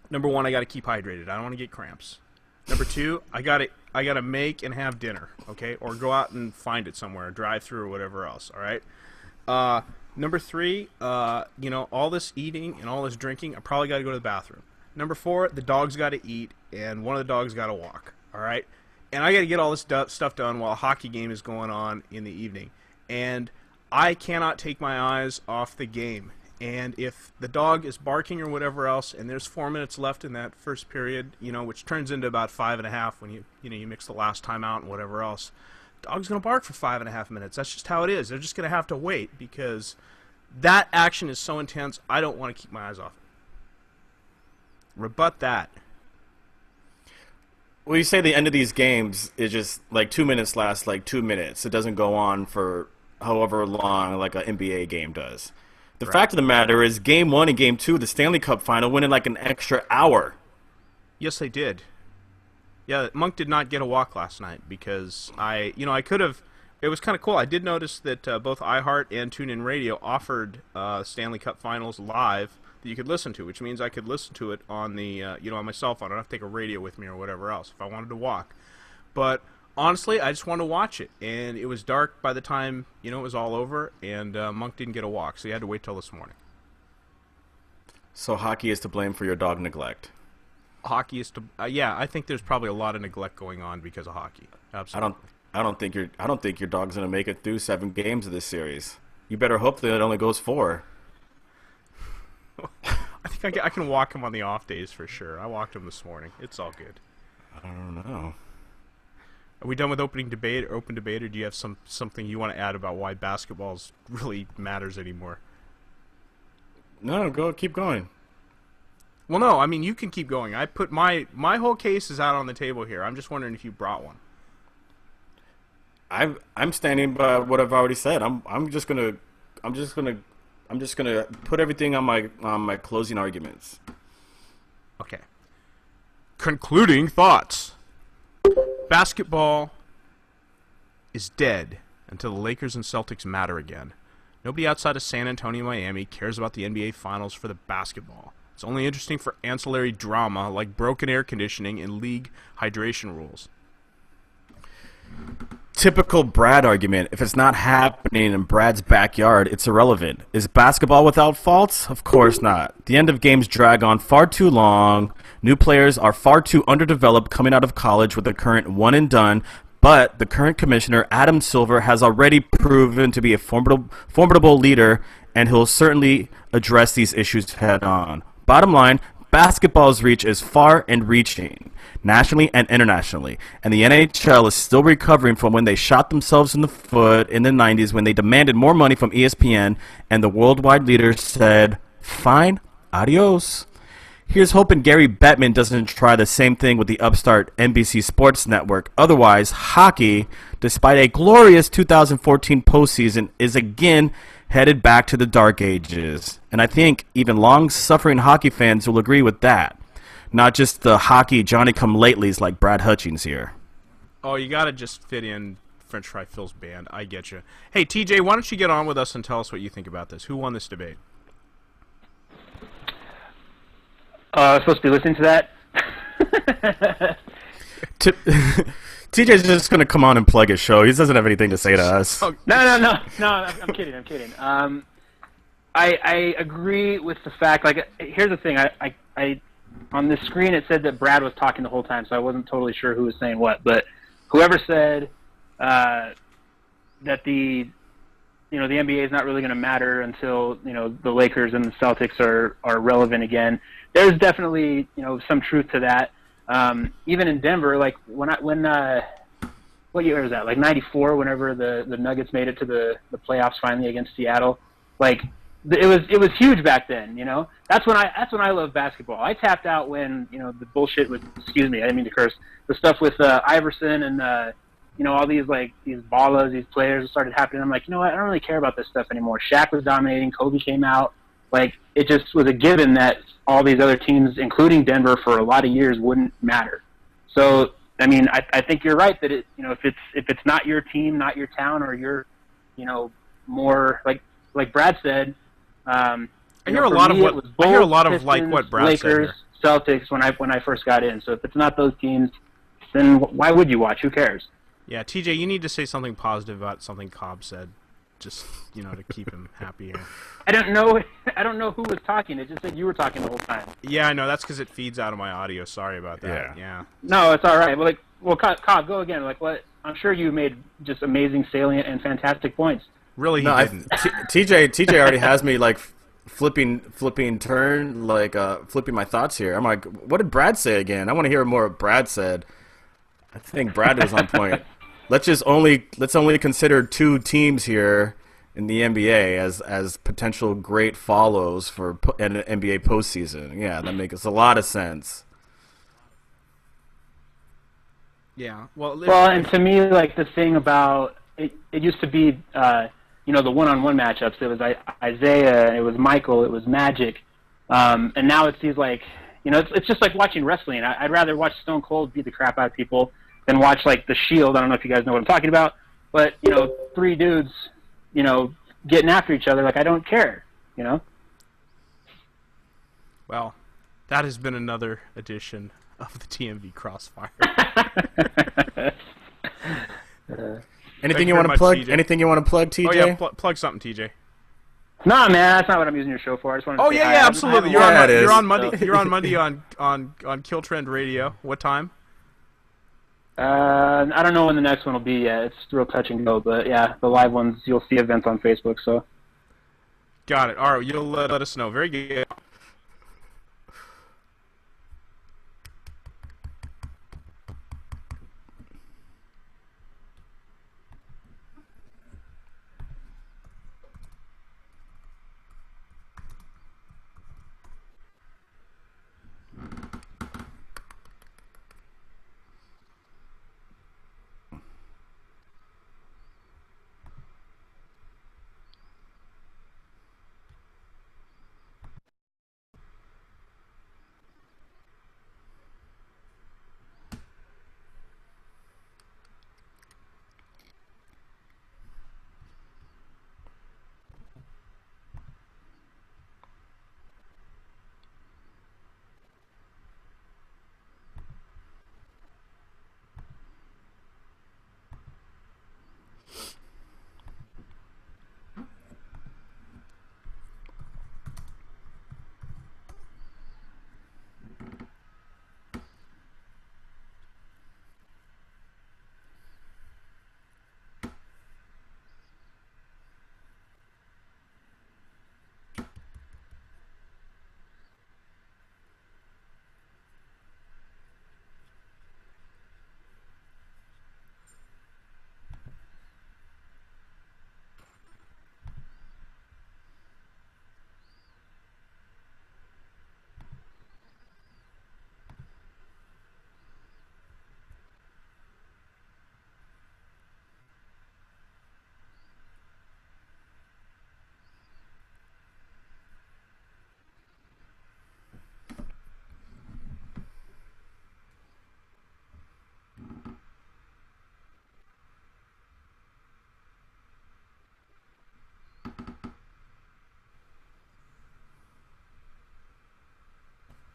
Number one, I got to keep hydrated. I don't want to get cramps. Number two, I got to make and have dinner, okay? Or go out and find it somewhere, drive through or whatever else, all right? Number three, all this eating and all this drinking, I probably got to go to the bathroom. Number four, the dog's got to eat, and one of the dogs got to walk, all right? And I got to get all this stuff done while a hockey game is going on in the evening. And I cannot take my eyes off the game. And if the dog is barking or whatever else, and there's 4 minutes left in that first period, which turns into about 5.5 when you mix the last time out and whatever else, dog's going to bark for 5.5 minutes. That's just how it is. They're just going to have to wait because that action is so intense, I don't want to keep my eyes off it. Rebut that. Well, you say the end of these games is just like 2 minutes lasts like 2 minutes. It doesn't go on for however long like an NBA game does. The fact of the matter is Game 1 and Game 2 of the Stanley Cup Final went in like an extra hour. Yes, they did. Yeah, Monk did not get a walk last night because I could have. It was kind of cool. I did notice that both iHeart and TuneIn Radio offered Stanley Cup Finals live that you could listen to, which means I could listen to it on the on my cell phone. I don't have to take a radio with me or whatever else if I wanted to walk. But honestly, I just wanted to watch it, and it was dark by the time it was all over, and Monk didn't get a walk, so he had to wait till this morning. So hockey is to blame for your dog neglect. Hockey is to yeah. I think there's probably a lot of neglect going on because of hockey. Absolutely. I don't think your dog's gonna make it through 7 games of this series. You better hope that it only goes 4. I think I can walk him on the off days for sure. I walked him this morning. It's all good. I don't know. Are we done with open debate, or do you have something you want to add about why basketball really matters anymore? No, keep going. Well, no, I mean you can keep going. I put my whole case is out on the table here. I'm just wondering if you brought one. I'm standing by what I've already said. I'm just gonna put everything on my closing arguments. Okay. Concluding thoughts. Basketball is dead until the Lakers and Celtics matter again. Nobody outside of San Antonio, Miami cares about the NBA Finals for the basketball. It's only interesting for ancillary drama like broken air conditioning and league hydration rules. Typical Brad argument. If it's not happening in Brad's backyard, it's irrelevant. Is basketball without faults? Of course not. The end of games drag on far too long. New players are far too underdeveloped coming out of college with the current one and done. But the current commissioner, Adam Silver, has already proven to be a formidable leader, and he'll certainly address these issues head on. Bottom line, basketball's reach is far and reaching, nationally and internationally, and the NHL is still recovering from when they shot themselves in the foot in the 90s when they demanded more money from ESPN, and the worldwide leader said, fine, adios. Here's hoping Gary Bettman doesn't try the same thing with the upstart NBC Sports Network. Otherwise, hockey, despite a glorious 2014 postseason, is again headed back to the dark ages. And I think even long-suffering hockey fans will agree with that. Not just the hockey Johnny-come-latelys like Brad Hutchings here. Oh, you gotta just fit in French Fry Phil's band. I get you. Hey, TJ, why don't you get on with us and tell us what you think about this? Who won this debate? I was supposed to be listening to that. TJ's just going to come on and plug his show. He doesn't have anything to say to us. No, I'm kidding. I agree with the fact, like, here's the thing. I on the screen it said that Brad was talking the whole time, so I wasn't totally sure who was saying what. But whoever said that the NBA is not really going to matter until, the Lakers and the Celtics are relevant again, there's definitely, some truth to that. Even in Denver, like what year was that? Like 94, whenever the Nuggets made it to the playoffs finally against Seattle. Like it was huge back then, That's when I love basketball. I tapped out when, the bullshit with, excuse me, I didn't mean to curse, the stuff with Iverson and all these ballas, these players started happening. I'm like, you know what? I don't really care about this stuff anymore. Shaq was dominating. Kobe came out. Like, it just was a given that all these other teams, including Denver, for a lot of years wouldn't matter. So, I mean, I think you're right that if it's not your team, not your town, or you're, more like Brad said. I hear a lot of like what Brad Lakers, said here. Celtics when I first got in. So if it's not those teams, then why would you watch? Who cares? Yeah, TJ, you need to say something positive about something Cobb said, just to keep him happy here. I don't know who was talking. It just said you were talking the whole time. Yeah, I know. That's because it feeds out of my audio. Sorry about that. Yeah. No, it's all right. Well, Cobb, go again. Like what? I'm sure you made just amazing, salient, and fantastic points. Really, he didn't. TJ already has me like flipping my thoughts here. I'm like, what did Brad say again? I want to hear more what Brad said. I think Brad was on point. Let's only consider two teams here in the NBA as potential great follows for an NBA postseason. Yeah, that makes a lot of sense. Yeah. Well, and to me, like the thing about it used to be, the one-on-one matchups. It was Isaiah, it was Michael, it was Magic, and now it's these like, it's just like watching wrestling. I'd rather watch Stone Cold beat the crap out of people than watch like The Shield. I don't know if you guys know what I'm talking about, but three dudes, getting after each other. Like I don't care, Well, that has been another edition of the TMV Crossfire. Anything you want to plug? TJ. Anything you want to plug, TJ? Oh yeah, plug something, TJ. Nah, man, that's not what I'm using your show for. I just wanted to say yeah, absolutely. You're on Monday. So. You're on Monday on Kill Trend Radio. What time? I don't know when the next one will be yet. It's real touch and go, but yeah, the live ones you'll see events on Facebook. So. Got it. All right, you'll let us know. Very good.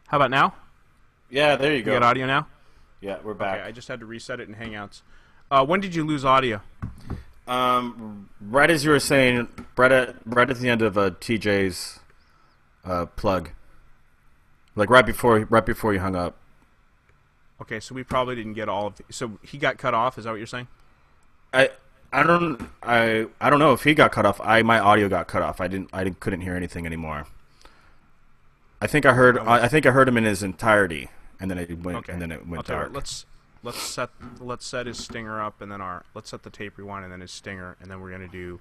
How about now? Yeah, there you You go. got audio now? Yeah, we're back. Okay, I just had to reset it in Hangouts. When did you lose audio? Right as you were saying, right at the end of TJ's plug, like right before you hung up. Okay, so we probably didn't get all of. So he got cut off. Is that what you're saying? I don't know if he got cut off. My audio got cut off. I couldn't hear anything anymore. I think I heard him in his entirety, and then it went dark. Let's set his stinger up, and then let's set the tape rewind, and then his stinger, and then we're gonna do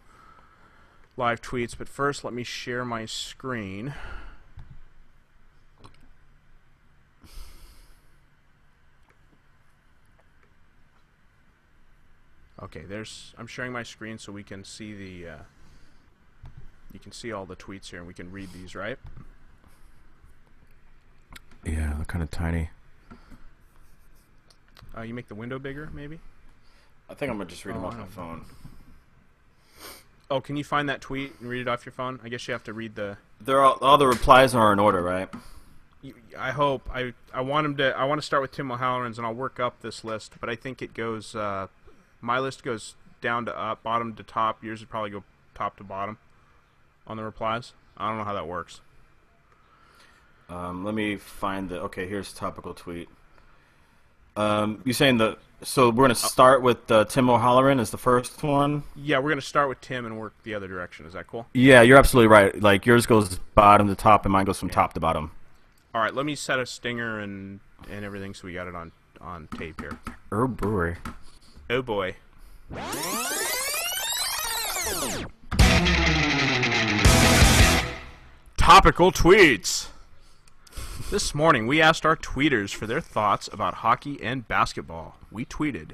live tweets. But first, let me share my screen. Okay, I'm sharing my screen so we can see you can see all the tweets here, and we can read these, right? Yeah, they're kind of tiny. You make the window bigger, maybe? I think I'm gonna just read them off my phone. Oh, can you find that tweet and read it off your phone? I guess you have to read the. All the replies are in order, right? I hope. I want to start with Tim O'Halloran's, and I'll work up this list. But I think it goes. My list goes down to up, bottom to top. Yours would probably go top to bottom on the replies. I don't know how that works. Let me find the. Okay, here's topical tweet. You saying so we're gonna start with Tim O'Halloran as the first one? Yeah, we're gonna start with Tim and work the other direction. Is that cool? Yeah, you're absolutely right. Like yours goes bottom to top, and mine goes from top to bottom. All right, let me set a stinger and everything so we got it on tape here. Oh boy. Oh boy. Topical tweets. This morning, we asked our tweeters for their thoughts about hockey and basketball. We tweeted,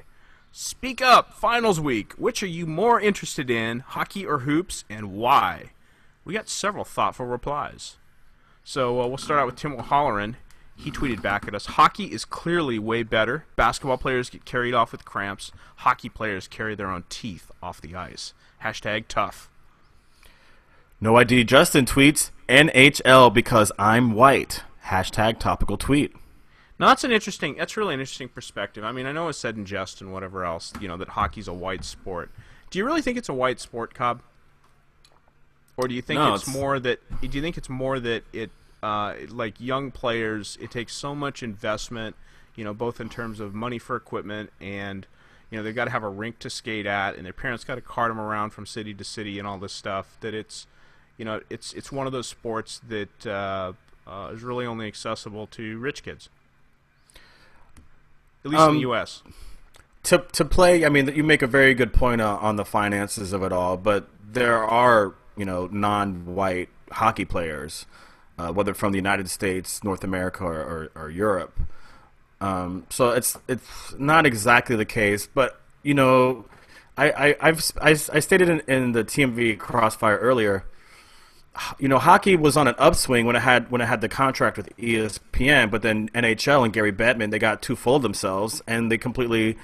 "Speak up, finals week. Which are you more interested in, hockey or hoops, and why?" We got several thoughtful replies. So we'll start out with Tim O'Halloran. He tweeted back at us, "Hockey is clearly way better. Basketball players get carried off with cramps. Hockey players carry their own teeth off the ice. Hashtag tough." No ID Justin tweets, "NHL because I'm white." Hashtag topical tweet. Now that's really an interesting perspective. I mean, I know it's said in jest and whatever else, that hockey's a white sport. Do you really think it's a white sport, Cobb? Or do you think it's more that it like young players, it takes so much investment, both in terms of money for equipment and they've got to have a rink to skate at, and their parents got to cart them around from city to city and all this stuff, that it's one of those sports that is really only accessible to rich kids, at least in the U.S. To play, I mean, you make a very good point on the finances of it all, but there are non-white hockey players, whether from the United States, North America, or Europe. So it's not exactly the case, but I stated in the TMV Crossfire earlier. Hockey was on an upswing when it had the contract with ESPN, but then NHL and Gary Bettman, they got too full of themselves and they completely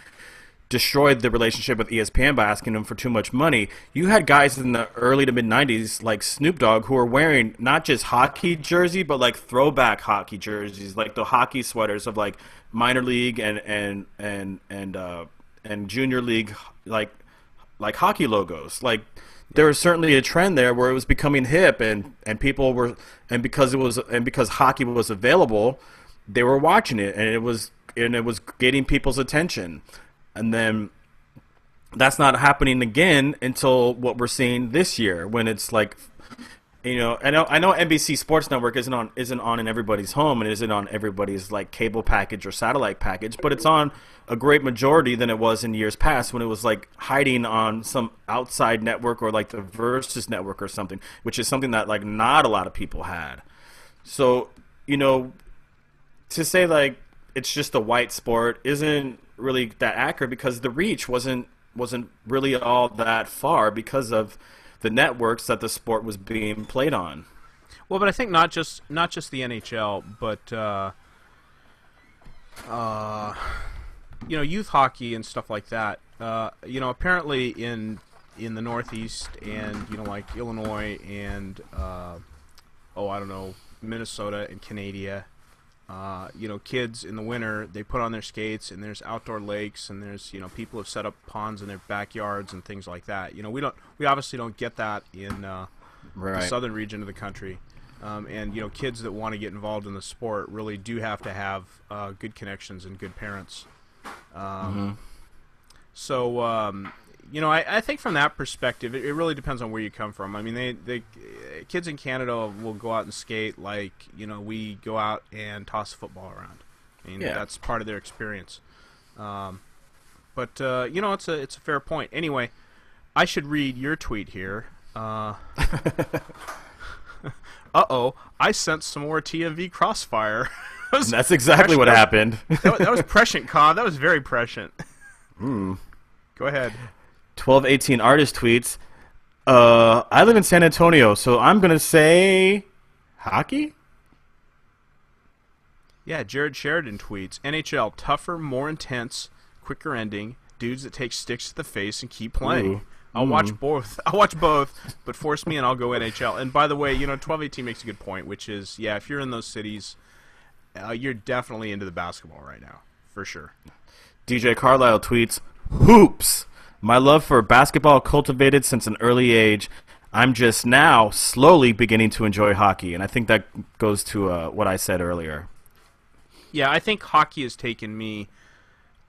destroyed the relationship with ESPN by asking them for too much money. You had guys in the early to mid '90s like Snoop Dogg who were wearing not just hockey jersey but like throwback hockey jerseys, like the hockey sweaters of like minor league and junior league like hockey logos. Like there was certainly a trend there where it was becoming hip and people were because hockey was available, they were watching it and it was getting people's attention. And then that's not happening again until what we're seeing this year, when it's like, I know NBC Sports Network isn't on in everybody's home and isn't on everybody's like cable package or satellite package, but it's on a great majority than it was in years past when it was like hiding on some outside network or like the Versus network or something, which is something that like not a lot of people had. So, to say like it's just a white sport isn't really that accurate, because the reach wasn't really all that far because of the networks that the sport was being played on. Well, but I think not just the NHL, but youth hockey and stuff like that. Apparently in the Northeast and like Illinois and Minnesota and Canada, kids in the winter, they put on their skates, and there's outdoor lakes, and there's people have set up ponds in their backyards and things like that. We obviously don't get that in the southern region of the country, and kids that want to get involved in the sport really do have to have good connections and good parents. So I think from that perspective, it really depends on where you come from. I mean, they kids in Canada will go out and skate like we go out and toss a football around. I mean, that's part of their experience. But it's a fair point. Anyway, I should read your tweet here. Uh-oh, I sent some more TMV Crossfire. That's exactly what happened. that was prescient, Cobb. That was very prescient. Go ahead. 1218 artist tweets, I live in San Antonio, so I'm going to say hockey? Yeah, Jared Sheridan tweets, NHL, tougher, more intense, quicker ending, dudes that take sticks to the face and keep playing. Ooh. I'll watch both, but force me and I'll go NHL. And by the way, 1218 makes a good point, which is, if you're in those cities, you're definitely into the basketball right now, for sure. DJ Carlisle tweets, hoops! My love for basketball cultivated since an early age. I'm just now slowly beginning to enjoy hockey, and I think that goes to what I said earlier. Yeah, I think hockey has taken me.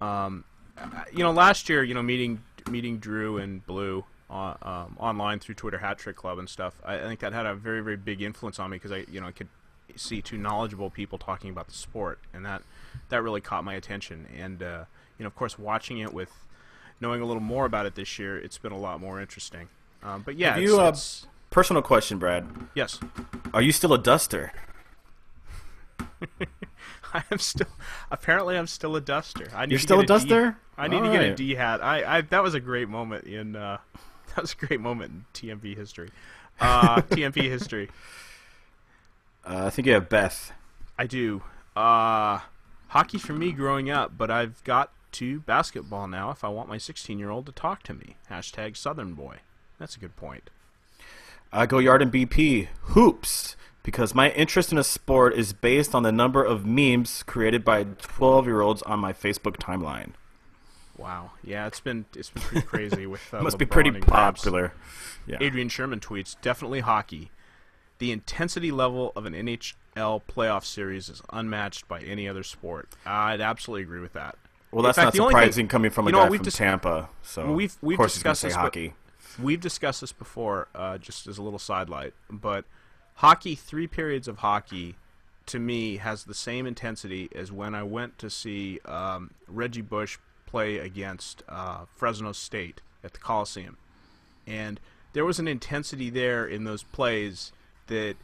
Last year, meeting Drew and Blue online through Twitter Hat Trick Club and stuff. I think that had a very, very big influence on me because I could see two knowledgeable people talking about the sport, and that really caught my attention. And of course, watching it with knowing a little more about it this year, it's been a lot more interesting. But yeah, it's personal question, Brad. Yes. Are you still a duster? I'm still a duster. You're still a duster? I need to get a D hat. That was a great moment in TMV history. TMV history. I think you have Beth. I do. Hockey for me growing up, but I've got to basketball now if I want my 16-year-old to talk to me. # Southern Boy. That's a good point. I go Yard and BP. Hoops. Because my interest in a sport is based on the number of memes created by 12-year-olds on my Facebook timeline. Wow. Yeah, it's been pretty crazy with must LeBron be pretty and popular. Yeah. Adrian Sherman tweets, definitely hockey. The intensity level of an NHL playoff series is unmatched by any other sport. I'd absolutely agree with that. Well, that's not surprising coming from a guy from Tampa. So we've of course discussed he's going to say hockey. We've discussed this before, just as a little sidelight. But hockey, 3 periods of hockey, to me, has the same intensity as when I went to see Reggie Bush play against Fresno State at the Coliseum. And there was an intensity there in those plays that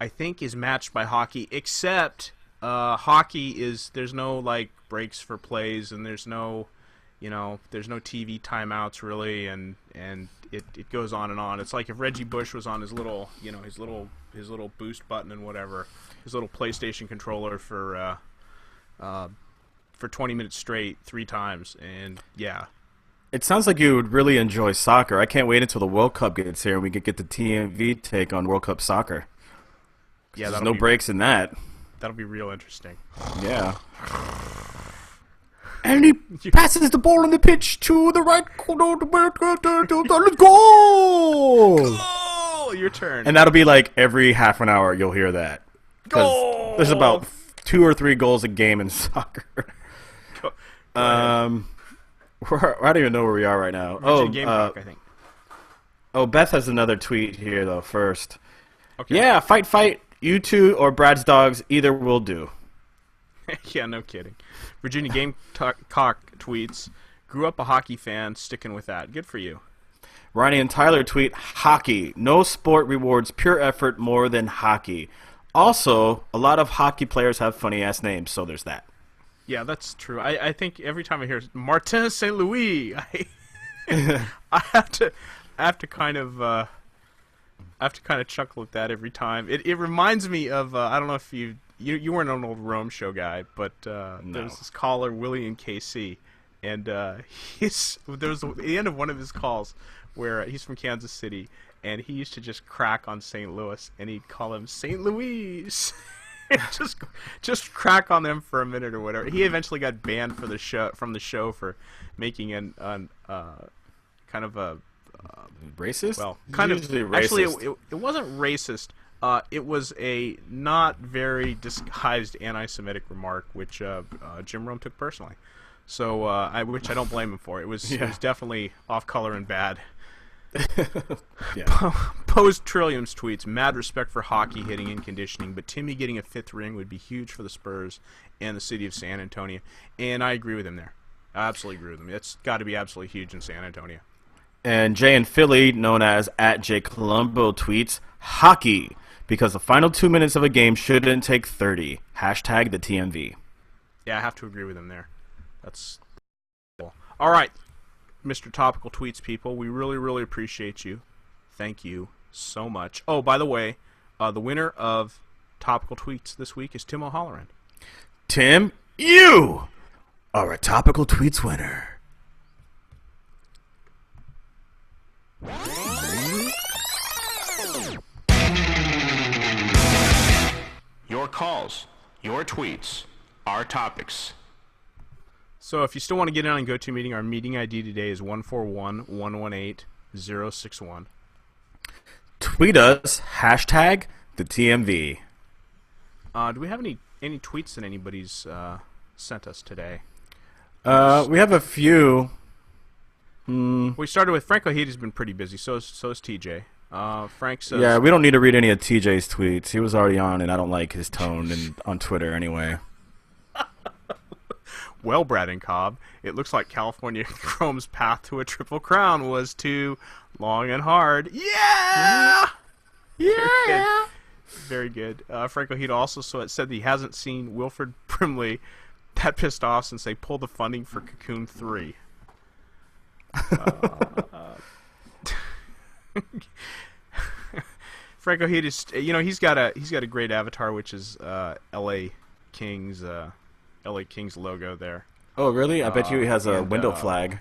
I think is matched by hockey, except hockey there's no breaks for plays, and there's no TV timeouts really, and it goes on and on. It's like if Reggie Bush was on his little his little boost button and whatever, his little PlayStation controller for 20 minutes straight 3 times, and yeah. It sounds like you would really enjoy soccer. I can't wait until the World Cup gets here and we can get the TMV take on World Cup soccer. Yeah, there's no breaks in that. That'll be real interesting. Yeah. And he passes the ball on the pitch to the right corner. Let's go! Goal! Your turn. And that'll be like every half an hour you'll hear that. Goal! There's about 2 or 3 goals a game in soccer. Go ahead. I don't even know where we are right now. Gamecock, I think. Oh, Beth has another tweet here, though, first. Okay. Yeah, fight. You two or Brad's dogs, either will do. Yeah, no kidding. Virginia Gamecock tweets, grew up a hockey fan, sticking with that. Good for you. Ronnie and Tyler tweet, hockey. No sport rewards pure effort more than hockey. Also, a lot of hockey players have funny-ass names, so there's that. Yeah, that's true. I think every time I hear Martin St. Louis, I have to kind of chuckle at that every time. It reminds me of I don't know if you weren't an old Rome show guy, but No. there's this caller Willie in KC, and there was the end of one of his calls where he's from Kansas City, and he used to just crack on St. Louis, and he'd call him St. Louis. just crack on them for a minute or whatever. He eventually got banned from the show for making an kind of a racist. Well, kind of Usually actually racist. it wasn't racist. It was a not very disguised anti-Semitic remark, which Jim Rome took personally. So, which I don't blame him for. It was definitely off color and bad. Post Trillium's tweets: mad respect for hockey, hitting, and conditioning, but Timmy getting a 5th ring would be huge for the Spurs and the city of San Antonio. And I agree with him there. I absolutely agree with him. It's got to be absolutely huge in San Antonio. And Jay in Philly, known as @JayColumbo, tweets hockey because the final 2 minutes of a game shouldn't take 30. Hashtag the TMV. Yeah, I have to agree with him there. That's cool. All right, Mr. Topical Tweets people, we really, really appreciate you. Thank you so much. Oh, by the way, the winner of Topical Tweets this week is Tim O'Halloran. Tim, you are a Topical Tweets winner. Your calls, your tweets, our topics. So if you still want to get in on GoToMeeting, our meeting ID today is 141-118-061. Tweet us, hashtag the TMV. Do we have any tweets that anybody's sent us today? We have a few. We started with Frank O'Heath has been pretty busy, so is TJ. Frank says... Yeah, we don't need to read any of TJ's tweets. He was already on, and I don't like his tone on Twitter anyway. Well, Brad and Cobb, it looks like California Chrome's path to a triple crown was too long and hard. Yeah! Yeah! Very good. Frank O'Heath also said that he hasn't seen Wilfred Brimley that pissed off since they pulled the funding for Cocoon 3. Frank O'Heath is, he's got a great avatar, which is LA Kings logo there. Oh, really? I bet you he has a window flag.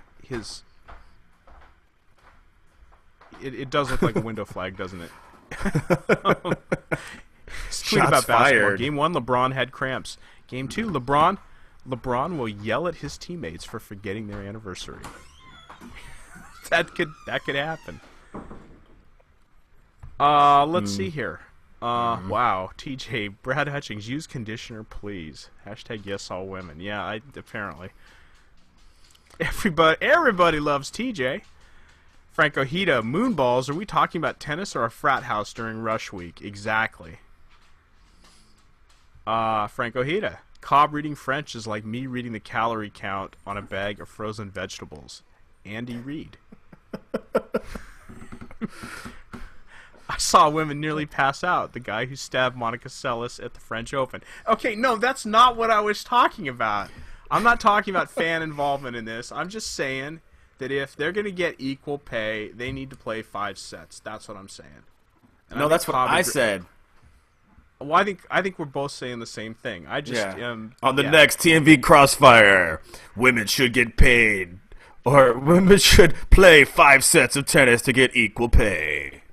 It does look like a window flag, doesn't it? Tweet Shots about basketball. fired. Game 1, LeBron had cramps. Game 2, LeBron will yell at his teammates for forgetting their anniversary. that could happen. Let's see here. Wow, TJ, Brad Hutchings, use conditioner, please. Hashtag yes, all women. Yeah, apparently. Everybody loves TJ. Frank Ojeda, moonballs. Are we talking about tennis or a frat house during rush week? Exactly. Frank Ojeda, Cobb reading French is like me reading the calorie count on a bag of frozen vegetables. Andy Reid. I saw women nearly pass out. The guy who stabbed Monica Seles at the French Open. Okay, no, that's not what I was talking about. I'm not talking about fan involvement in this. I'm just saying that if they're going to get equal pay, they need to play 5 sets. That's what I'm saying. And No, that's what I said. Well, I think we're both saying the same thing. I just on the next TMV Crossfire, women should get paid, or women should play 5 sets of tennis to get equal pay.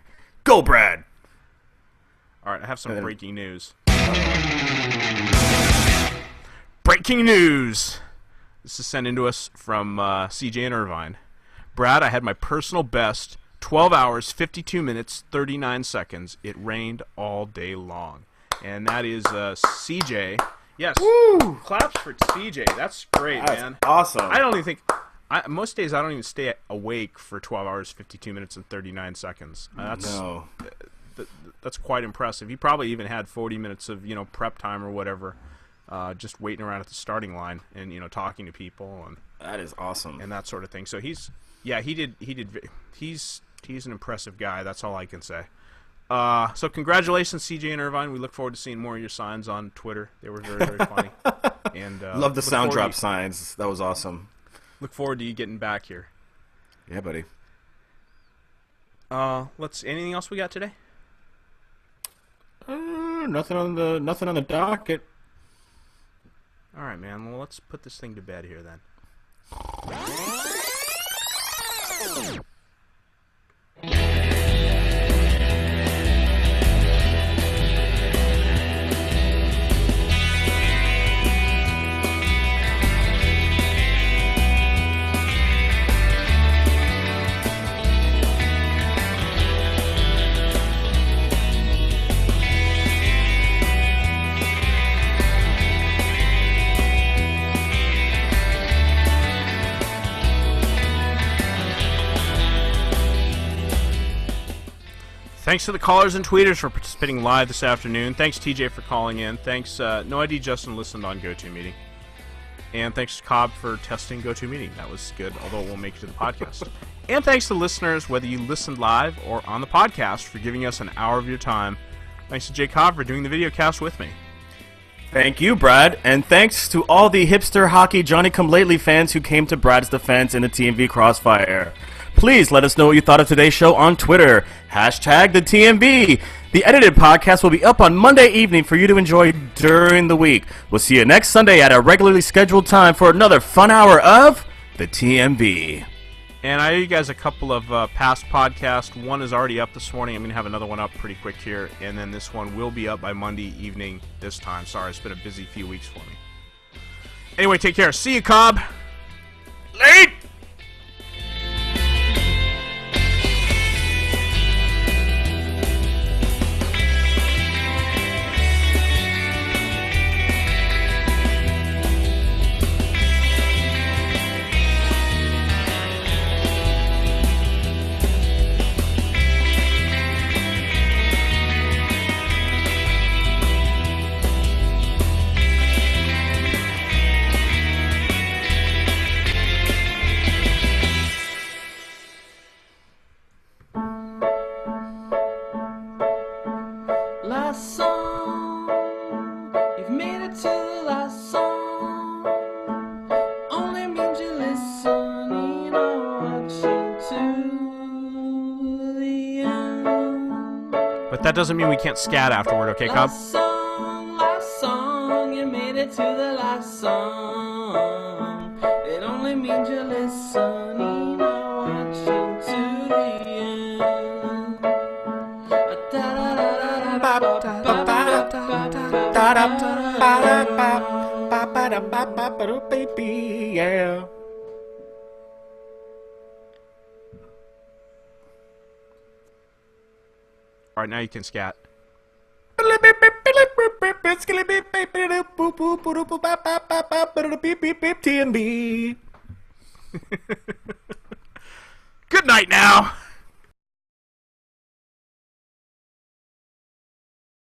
Go, Brad. All right, I have some breaking news. Breaking news! This is sent in to us from CJ in Irvine. Brad, I had my personal best, 12 hours, 52 minutes, 39 seconds. It rained all day long. And that is CJ. Yes. Woo! Claps for CJ. That's great, man. Awesome. I don't even think... most days I don't even stay awake for 12 hours, 52 minutes, and 39 seconds. That's quite impressive. He probably even had 40 minutes of prep time or whatever, just waiting around at the starting line and talking to people and That is awesome. and that sort of thing. So he's an impressive guy. That's all I can say. So congratulations, CJ and Irvine. We look forward to seeing more of your signs on Twitter. They were very, very funny. And Love the sound drop signs. That was awesome. Look forward to you getting back here. Yeah, buddy. Anything else we got today? Nothing on the docket. All right, man. Well, let's put this thing to bed here then. Thanks to the callers and tweeters for participating live this afternoon. Thanks, TJ, for calling in. Thanks, No ID Justin listened on GoToMeeting. And thanks to Cobb for testing GoToMeeting. That was good, although it won't make it to the podcast. And thanks to listeners, whether you listened live or on the podcast, for giving us an hour of your time. Thanks to Jay Cobb for doing the video cast with me. Thank you, Brad, and thanks to all the hipster hockey Johnny-come-lately fans who came to Brad's defense in the TMV Crossfire. Please let us know what you thought of today's show on Twitter. Hashtag TheTMV. The edited podcast will be up on Monday evening for you to enjoy during the week. We'll see you next Sunday at our regularly scheduled time for another fun hour of the TMV. And I owe you guys a couple of past podcasts. One is already up this morning. I'm going to have another one up pretty quick here. And then this one will be up by Monday evening this time. Sorry, it's been a busy few weeks for me. Anyway, take care. See you, Cobb. Late! Last song, you've made it to the last song. Only means you're listening or watching to the end. But that doesn't mean we can't scat afterward, okay, Cobb? Last song, you made it to the last song. It only means you're listening or watching to the end. Yeah. All right, now you can scat. TMB. Good night now.